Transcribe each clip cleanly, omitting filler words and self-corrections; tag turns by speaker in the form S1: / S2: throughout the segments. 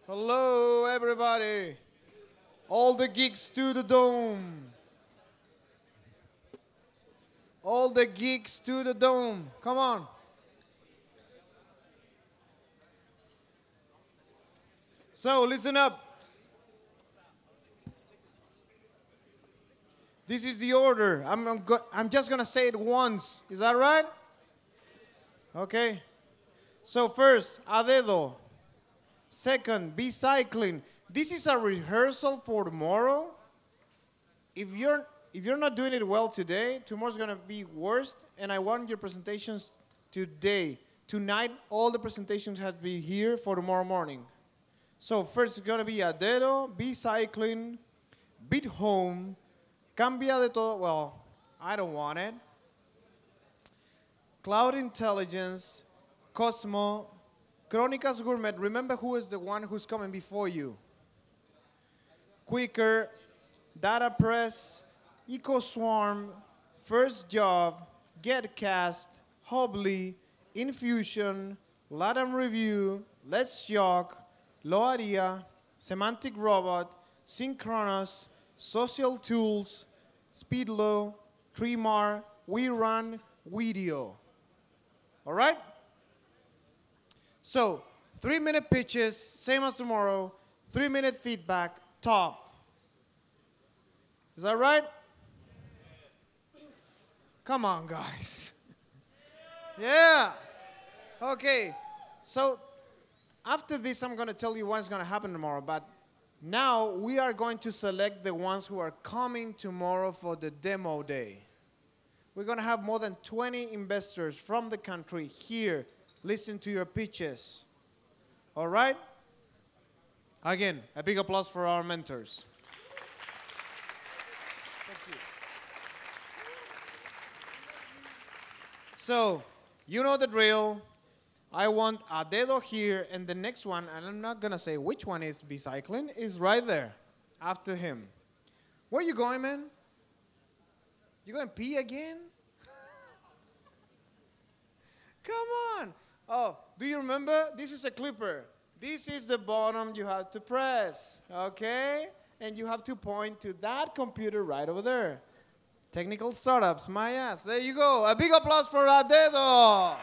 S1: Hello, everybody. All the geeks to the dome. All the geeks to the dome. Come on. So, listen up. This is the order. I'm just going to say it once. Is that right? Okay. So, first, a dedo. Second, bicycling. This is a rehearsal for tomorrow. If you're not doing it well today, tomorrow's gonna be worse. And I want your presentations today. Tonight, all the presentations have to be here for tomorrow morning. So first, it's gonna be a dedo, bicycling, beat home, cambia de todo. Well, I don't want it. Cloud intelligence, Cosmo, Crónicas Gourmet. Remember who is the one who's coming before you. Quicker, Data Press, EcoSwarm, First Job, GetCast, Hobly, Infusion, Latin Review, Let's Jock, Loaria, Semantic Robot, Synchronous, Social Tools, Speedlow, Tremar, We Run, Video. All right? So, 3-minute pitches, same as tomorrow, 3-minute feedback, top. Is that right? Come on, guys. Yeah. Okay. So, after this, I'm going to tell you what's going to happen tomorrow. But now, we are going to select the ones who are coming tomorrow for the demo day. We're going to have more than 20 investors from the country here listen to your pitches. All right? Again, a big applause for our mentors. Thank you. So, you know the drill. I want a dedo here, and the next one, and I'm not going to say which one is bicycling, is right there, after him. Where are you going, man? You going to pee again? Come on. Oh, do you remember? This is a clipper. This is the button you have to press, okay? And you have to point to that computer right over there. Technical startups, my ass. There you go. A big applause for Adedo.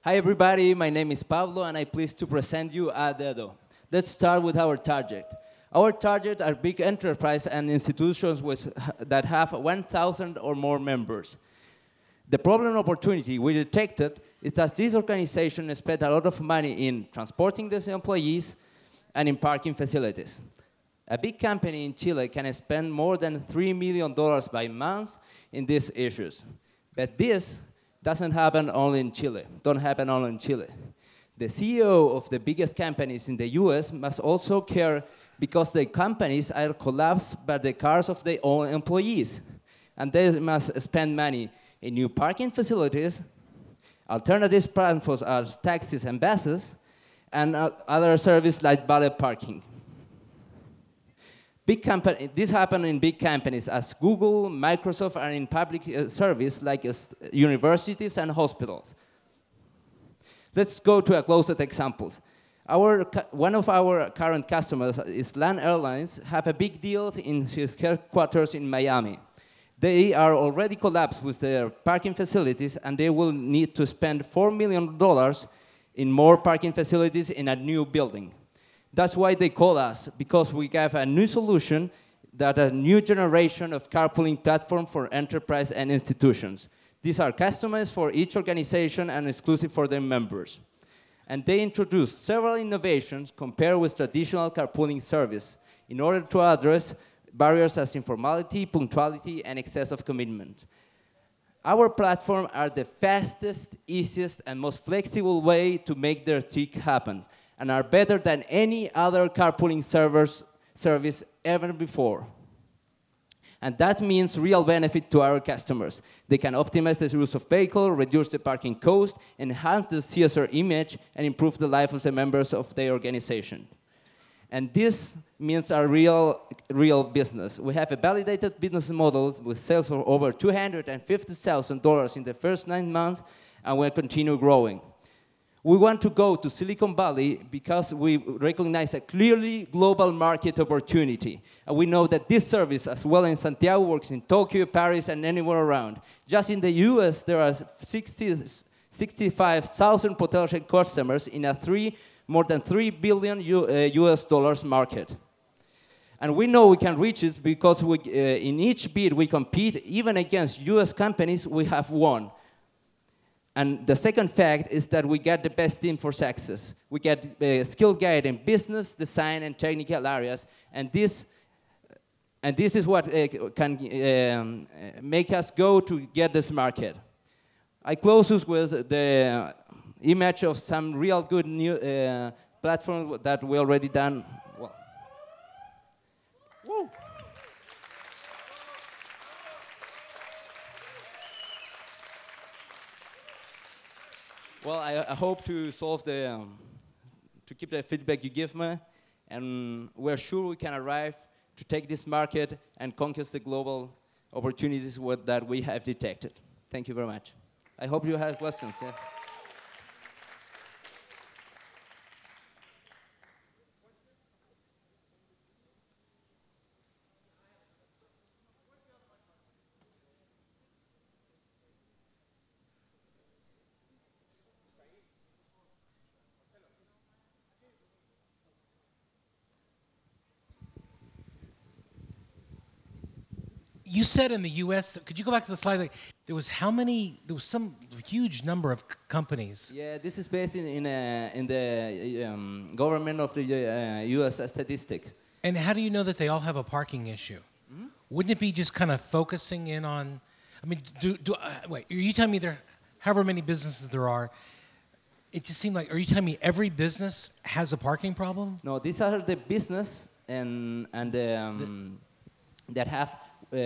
S2: Hi everybody, my name is Pablo and I'm pleased to present you Adedo. Let's start with our target. Our target are big enterprise and institutions that have 1,000 or more members. The problem opportunity we detected is that these organizations spend a lot of money in transporting these employees and in parking facilities. A big company in Chile can spend more than $3 million by month in these issues. But this doesn't happen only in Chile, don't happen only in Chile. The CEO of the biggest companies in the US must also care because the companies are collapsed by the cars of their own employees. And they must spend money in new parking facilities, alternative platforms are taxis and buses, and other services like valet parking. This happens in big companies as Google, Microsoft, and in public service like universities and hospitals. Let's go to a closest examples. One of our current customers is LAN Airlines, have a big deal in his headquarters in Miami. They are already collapsed with their parking facilities and they will need to spend $4 million in more parking facilities in a new building. That's why they call us, because we have a new solution that a new generation of carpooling platform for enterprise and institutions. These are customized for each organization and exclusive for their members. And they introduce several innovations compared with traditional carpooling service in order to address barriers as informality, punctuality, and excessive commitment. Our platform are the fastest, easiest, and most flexible way to make their tick happen, and are better than any other carpooling service ever before. And that means real benefit to our customers. They can optimize the use of vehicle, reduce the parking cost, enhance the CSR image, and improve the life of the members of their organization. And this means a real business. We have a validated business model with sales of over $250,000 in the first 9 months, and we'll continue growing. We want to go to Silicon Valley because we recognize a clearly global market opportunity. And we know that this service, as well in Santiago, works in Tokyo, Paris, and anywhere around. Just in the US, there are 65,000 potential customers in a more than $3 billion US dollars market. And we know we can reach it because in each bid we compete, even against US companies, we have won. And the second fact is that we get the best team for success. We get skill guide in business, design, and technical areas. And this is what can make us go to get this market. I close this with the image of some real good new platform that we already done. Well, woo. Well, I hope to solve to keep the feedback you give me, and we're sure we can arrive to take this market and conquer the global opportunities that we have detected. Thank you very much. I hope you have questions. Yeah.
S3: You said in the U.S. Could you go back to the slide? Like, there was some huge number of companies.
S2: Yeah, this is based in the government of the U.S. statistics.
S3: And how do you know that they all have a parking issue? Mm-hmm. Wouldn't it be just kind of focusing in on? I mean, wait. Are you telling me however many businesses there are? It just seemed like. Are you telling me every business has a parking problem?
S2: No, these are the business that have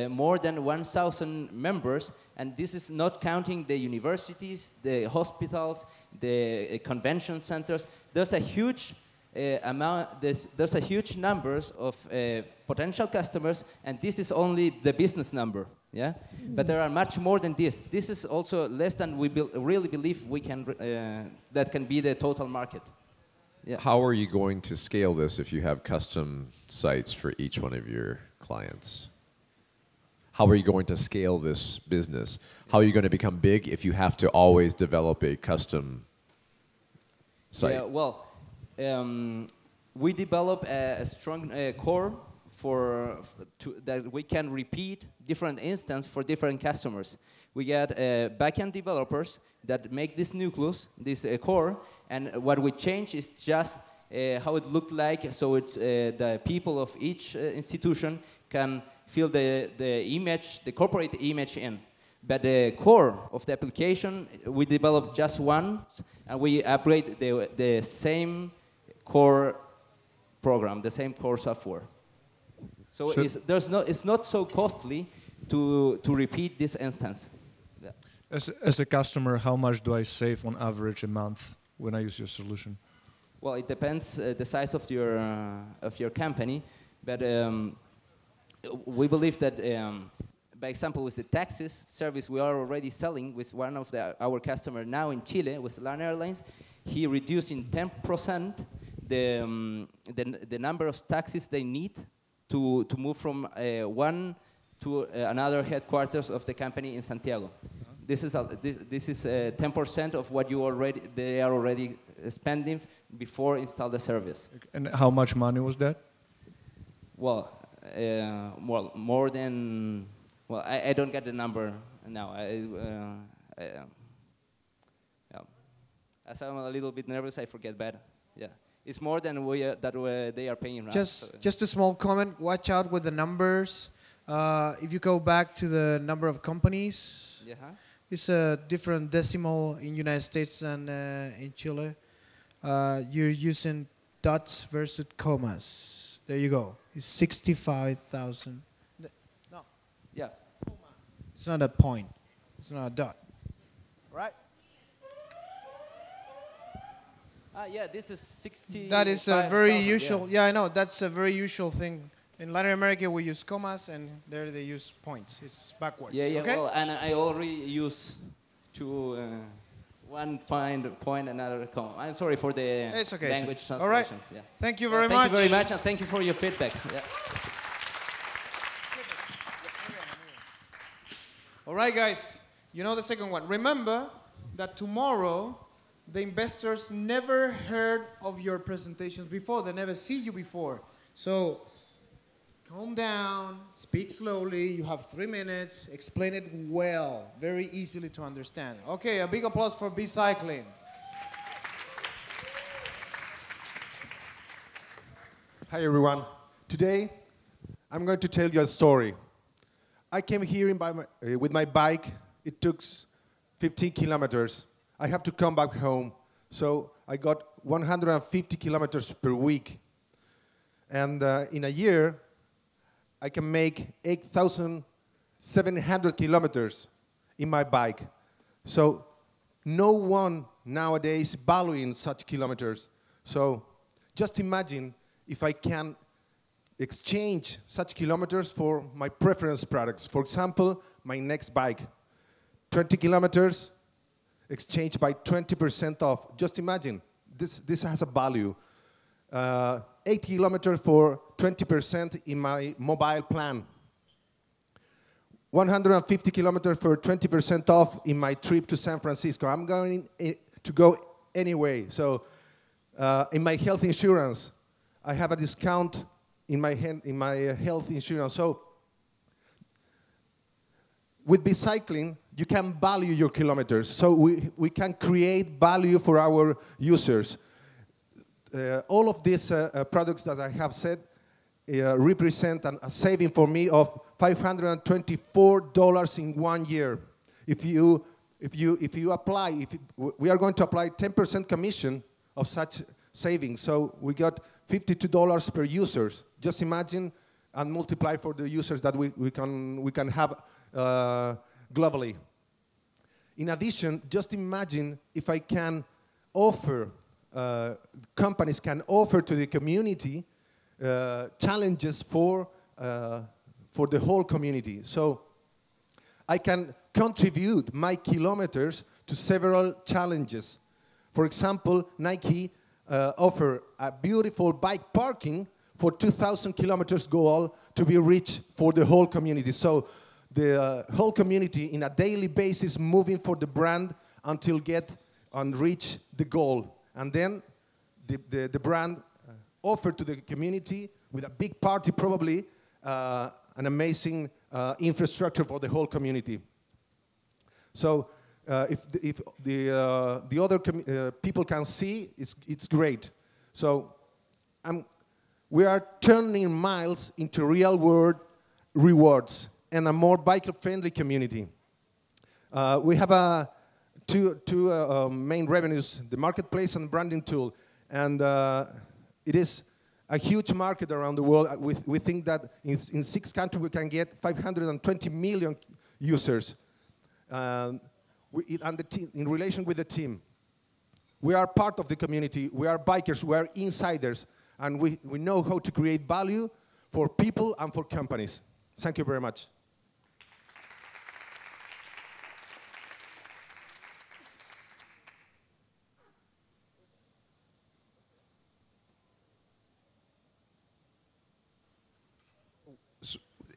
S2: more than 1,000 members, and this is not counting the universities, the hospitals, the convention centers. There's a huge there's a huge numbers of potential customers, and this is only the business number. Yeah, but there are much more than this. This is also less than we really believe we can that can be the total market. Yeah.
S4: How are you going to scale this if you have custom sites for each one of your clients? How are you going to scale this business? How are you going to become big if you have to always develop a custom site?
S2: Yeah, well, we develop a strong core that we can repeat different instances for different customers. We get backend developers that make this nucleus, this core, and what we change is just how it looked like, so it's the people of each institution can fill the image, the corporate image in. But the core of the application, we develop just once, and we upgrade the same core program, the same core software. So it's not so costly to repeat this instance. Yeah.
S5: As a customer, how much do I save on average a month when I use your solution?
S2: Well, it depends the size of your company, but we believe that, by example, with the taxis service we are already selling with one of our customers now in Chile, with LAN Airlines, he reduced in 10% the number of taxis they need to move from one to another headquarters of the company in Santiago. This is 10% of what they are already spending before install the service.
S5: And how much money was that?
S2: Well, more than. Well, I don't get the number now. As I'm a little bit nervous, I forget better. Yeah, it's more than they are paying.
S1: Just a small comment. Watch out with the numbers. If you go back to the number of companies, it's a different decimal in United States than in Chile. You're using dots versus commas. There you go. It's 65,000. No.
S2: Yeah.
S1: It's not a point. It's not a dot. Right?
S2: Yeah, this is 60.
S1: That is a very usual. Yeah, I know. That's a very usual thing. In Latin America, we use commas, and there they use points. It's backwards.
S2: Yeah, yeah.
S1: Okay?
S2: Well, and I already use two. One point, another comma. I'm sorry for the
S1: It's okay.
S2: language
S1: Sir.
S2: translations.
S1: All right.
S2: Yeah.
S1: Thank you very much.
S2: Thank you very much, and thank you for your feedback. Yeah.
S1: All right, guys. You know the second one. Remember that tomorrow, the investors never heard of your presentations before. They never see you before. So calm down, speak slowly. You have 3 minutes. Explain it well, very easily to understand. Okay, a big applause for B-Cycling.
S6: Hi everyone. Today I'm going to tell you a story. I came here with my bike. It took 15 kilometers. I have to come back home. So I got 150 kilometers per week. And in a year, I can make 8,700 kilometers in my bike. So no one nowadays valuing such kilometers. So just imagine if I can exchange such kilometers for my preference products. For example, my next bike, 20 kilometers, exchanged by 20% off. Just imagine, this has a value. 8 kilometers for 20% in my mobile plan. 150 kilometers for 20% off in my trip to San Francisco. I'm going to go anyway. So in my health insurance, I have a discount in my health insurance. So with bicycling, you can value your kilometers. So we can create value for our users. All of these products that I have said represent a saving for me of $524 in 1 year. If you apply, we are going to apply 10% commission of such savings. So we got $52 per users. Just imagine and multiply for the users that we can have globally. In addition, just imagine if I can offer, companies can offer to the community challenges for the whole community. So I can contribute my kilometers to several challenges. For example, Nike offer a beautiful bike parking for 2,000 kilometers goal to be reached for the whole community. So the whole community in a daily basis moving for the brand until get and reach the goal. And then the brand offered to the community with a big party probably an amazing infrastructure for the whole community. So if the other people can see, it's great. So we are turning miles into real-world rewards and a more biker-friendly community. We have two main revenues, the marketplace and branding tool. And it is a huge market around the world. We think that in 6 countries we can get 520 million users. And in relation with the team, we are part of the community. We are bikers. We are insiders. And we know how to create value for people and for companies. Thank you very much.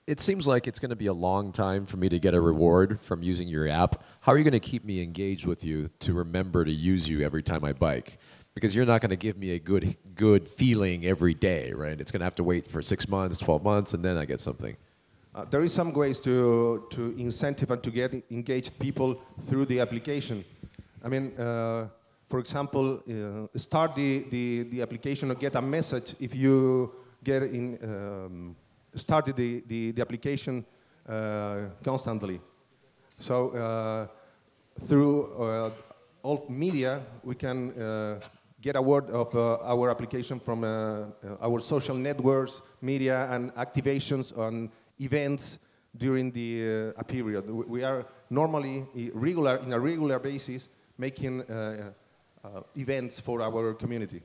S4: It seems like it's going to be a long time for me to get a reward from using your app. How are you going to keep me engaged with you to remember to use you every time I bike? Because you're not going to give me a good feeling every day, right? It's going to have to wait for 6 months, 12 months, and then I get something.
S6: There is some ways to incentivize and to get engaged people through the application. I mean, for example, start the application or get a message if you get started the application constantly. So through all media, we can get a word of our application from our social networks, media, and activations on events during a period. We are normally in a regular basis making events for our community.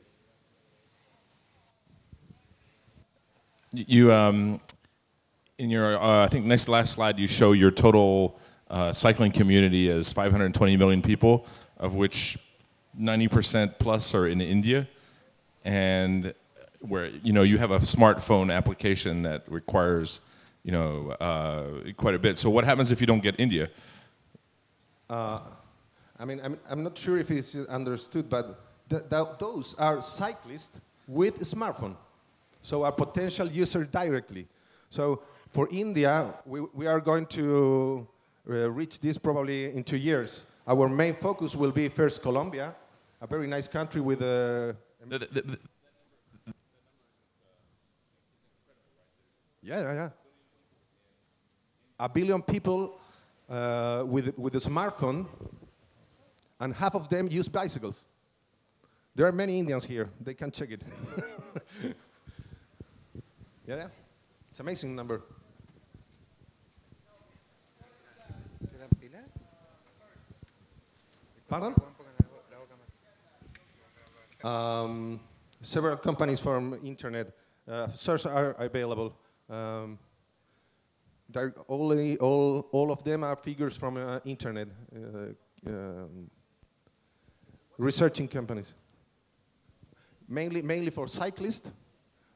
S7: You, in your, I think next to last slide, you show your total cycling community as 520 million people, of which 90% plus are in India, and where you have a smartphone application that requires quite a bit. So what happens if you don't get India?
S6: I mean, I'm not sure if it's understood, but those are cyclists with a smartphone. So our potential user directly. So for India, we are going to reach this probably in 2 years. Our main focus will be first Colombia, a very nice country with a... Yeah. 1 billion people with a smartphone, and half of them use bicycles. There are many Indians here. They can check it. Yeah, it's an amazing number. Pardon? Several companies from internet. Search are available. All of them are figures from internet. Researching companies. Mainly for cyclists.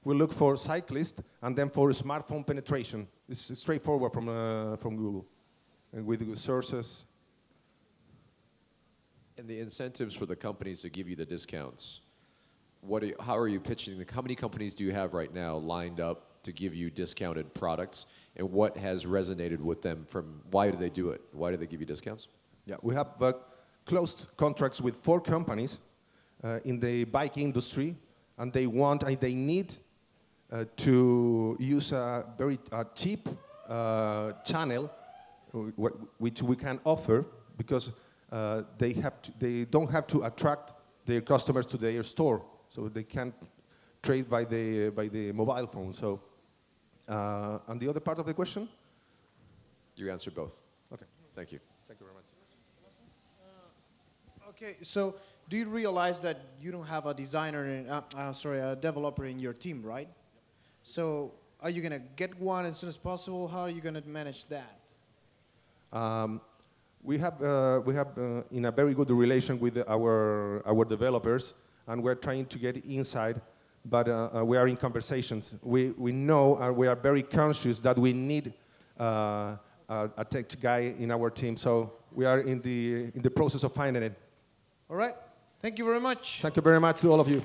S6: We look for cyclists and then for smartphone penetration. It's straightforward from Google, and with the sources.
S4: And the incentives for the companies to give you the discounts. How are you pitching? How many companies do you have right now lined up to give you discounted products, and what has resonated with them? Why do they do it? Why do they give you discounts?
S6: Yeah, we have closed contracts with 4 companies in the bike industry, and they need to use a very cheap channel, which we can offer, because they don't have to attract their customers to their store, so they can trade by the mobile phone. So, and the other part of the question?
S4: You answered both.
S6: Okay.
S4: Thank you.
S6: Thank you very much.
S1: Okay, so do you realize that you don't have a designer, a developer in your team, right? So are you going to get one as soon as possible? How are you going to manage that?
S6: We have in a very good relation with our developers, and we're trying to get inside, but we are in conversations. We know, and we are very conscious that we need a tech guy in our team. So we are in the process of finding it.
S1: All right. Thank you very much.
S6: Thank you very much to all of you.